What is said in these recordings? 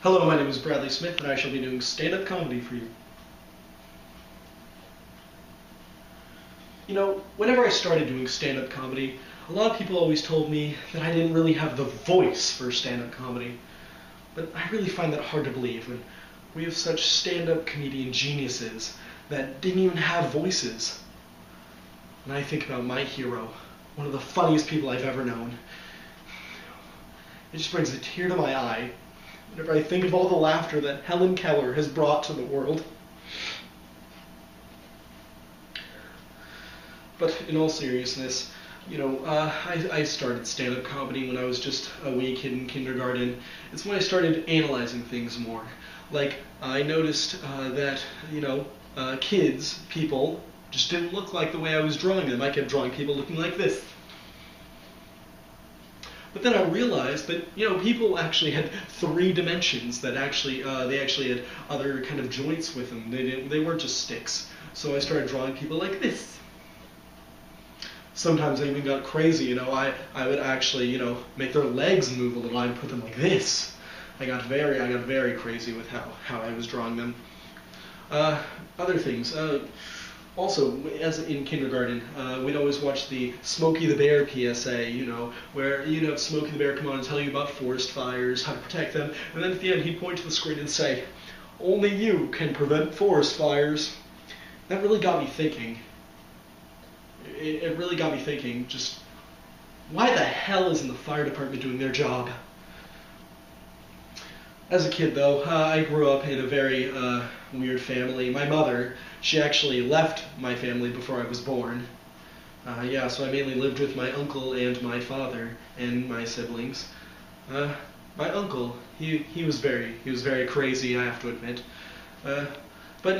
Hello, my name is Bradley Smith, and I shall be doing stand-up comedy for you. You know, whenever I started doing stand-up comedy, a lot of people always told me that I didn't really have the voice for stand-up comedy. But I really find that hard to believe when we have such stand-up comedian geniuses that didn't even have voices. And I think about my hero, one of the funniest people I've ever known. It just brings a tear to my eye whenever I think of all the laughter that Helen Keller has brought to the world. But in all seriousness, I started stand-up comedy when I was just a wee kid in kindergarten. It's when I started analyzing things more. Like, I noticed that, people, just didn't look like the way I was drawing them. I kept drawing people looking like this. But then I realized that, people actually had three dimensions, that they actually had other kind of joints with them. They weren't just sticks. So I started drawing people like this. Sometimes I even got crazy, I would actually, make their legs move a little. I'd put them like this. I got very crazy with how I was drawing them. Other things. Also, as in kindergarten, we'd always watch the Smokey the Bear PSA, where you'd have Smokey the Bear come on and tell you about forest fires, how to protect them, and then at the end he'd point to the screen and say, "Only you can prevent forest fires." That really got me thinking. It really got me thinking, just, why the hell isn't the fire department doing their job? As a kid, though, I grew up in a very weird family. My mother, she actually left my family before I was born. So I mainly lived with my uncle and my father and my siblings. My uncle, he was very crazy, I have to admit. But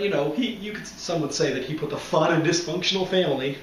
some would say that he put the fun in dysfunctional family.